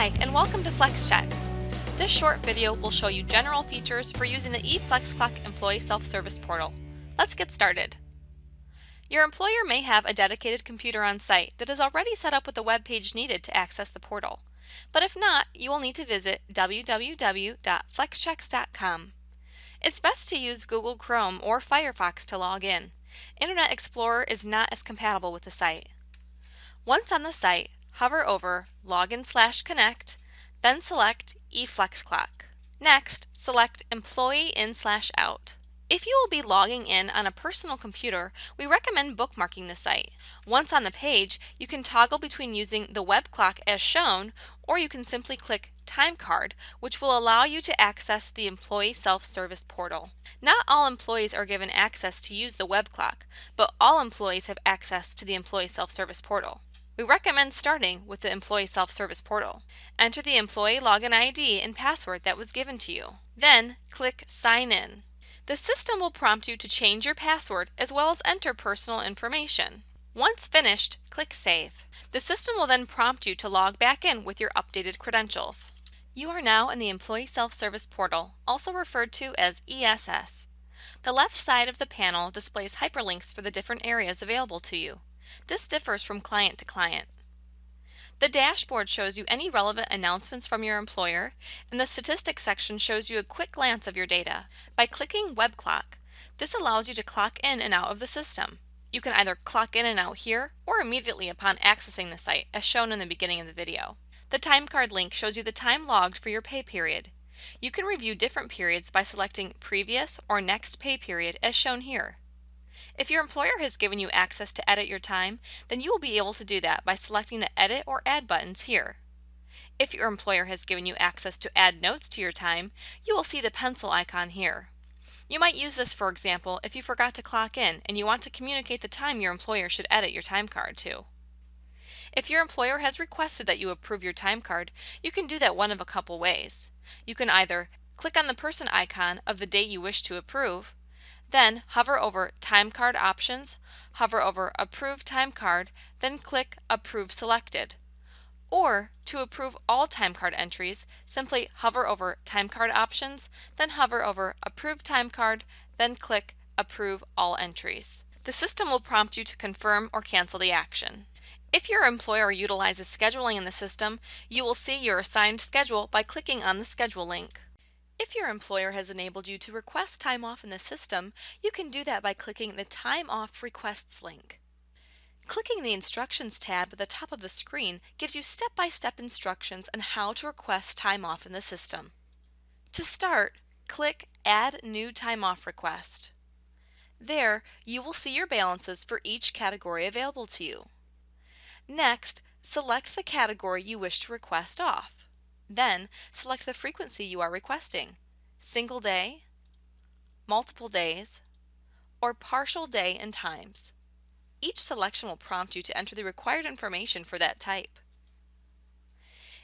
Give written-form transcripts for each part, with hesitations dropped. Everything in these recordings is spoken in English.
Hi, and welcome to FlexChecks. This short video will show you general features for using the eFlexClock Employee Self-Service Portal. Let's get started. Your employer may have a dedicated computer on site that is already set up with the web page needed to access the portal. But if not, you will need to visit www.flexchecks.com. It's best to use Google Chrome or Firefox to log in. Internet Explorer is not as compatible with the site. Once on the site, hover over Login/Connect, then select eFlexClock. Next, select Employee In/Out. If you will be logging in on a personal computer, we recommend bookmarking the site. Once on the page, you can toggle between using the web clock as shown, or you can simply click Time Card, which will allow you to access the Employee Self-Service Portal. Not all employees are given access to use the web clock, but all employees have access to the Employee Self-Service Portal. We recommend starting with the Employee Self-Service Portal. Enter the employee login ID and password that was given to you. Then click Sign In. The system will prompt you to change your password as well as enter personal information. Once finished, click Save. The system will then prompt you to log back in with your updated credentials. You are now in the Employee Self-Service Portal, also referred to as ESS. The left side of the panel displays hyperlinks for the different areas available to you. This differs from client to client. The dashboard shows you any relevant announcements from your employer, and the statistics section shows you a quick glance of your data. By clicking Web Clock, this allows you to clock in and out of the system. You can either clock in and out here or immediately upon accessing the site, as shown in the beginning of the video. The time card link shows you the time logged for your pay period. You can review different periods by selecting Previous or Next Pay Period, as shown here. If your employer has given you access to edit your time, then you will be able to do that by selecting the Edit or Add buttons here. If your employer has given you access to add notes to your time, you will see the pencil icon here. You might use this, for example, if you forgot to clock in and you want to communicate the time your employer should edit your time card to. If your employer has requested that you approve your time card, you can do that one of a couple ways. You can either click on the person icon of the date you wish to approve, then hover over Time Card Options, hover over Approve Time Card, then click Approve Selected. Or, to approve all time card entries, simply hover over Time Card Options, then hover over Approve Time Card, then click Approve All Entries. The system will prompt you to confirm or cancel the action. If your employer utilizes scheduling in the system, you will see your assigned schedule by clicking on the Schedule link. If your employer has enabled you to request time off in the system, you can do that by clicking the Time Off Requests link. Clicking the Instructions tab at the top of the screen gives you step-by-step instructions on how to request time off in the system. To start, click Add New Time Off Request. There, you will see your balances for each category available to you. Next, select the category you wish to request off. Then, select the frequency you are requesting: single day, multiple days, or partial day and times. Each selection will prompt you to enter the required information for that type.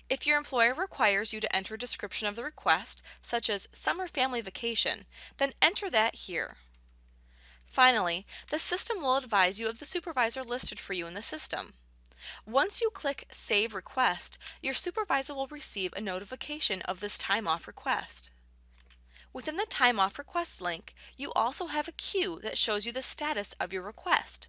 If your employer requires you to enter a description of the request, such as summer family vacation, then enter that here. Finally, the system will advise you of the supervisor listed for you in the system. Once you click Save Request, your supervisor will receive a notification of this time off request. Within the Time Off Request link, you also have a queue that shows you the status of your request: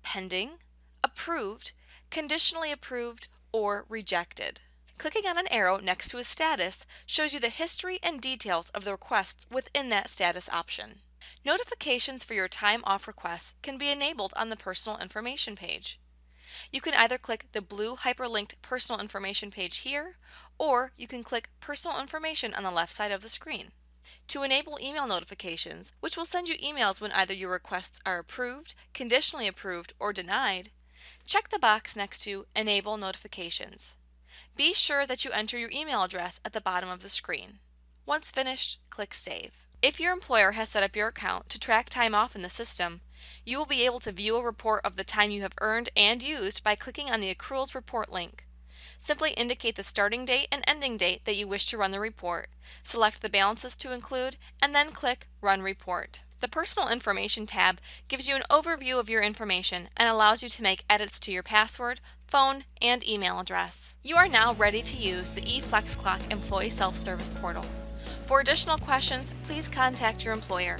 pending, approved, conditionally approved, or rejected. Clicking on an arrow next to a status shows you the history and details of the requests within that status option. Notifications for your time off requests can be enabled on the Personal Information page. You can either click the blue hyperlinked Personal Information page here, or you can click Personal Information on the left side of the screen. To enable email notifications, which will send you emails when either your requests are approved, conditionally approved, or denied, check the box next to Enable Notifications. Be sure that you enter your email address at the bottom of the screen. Once finished, click Save. If your employer has set up your account to track time off in the system, you will be able to view a report of the time you have earned and used by clicking on the Accruals Report link. Simply indicate the starting date and ending date that you wish to run the report, select the balances to include, and then click Run Report. The Personal Information tab gives you an overview of your information and allows you to make edits to your password, phone, and email address. You are now ready to use the eFlexClock Employee Self-Service Portal. For additional questions, please contact your employer.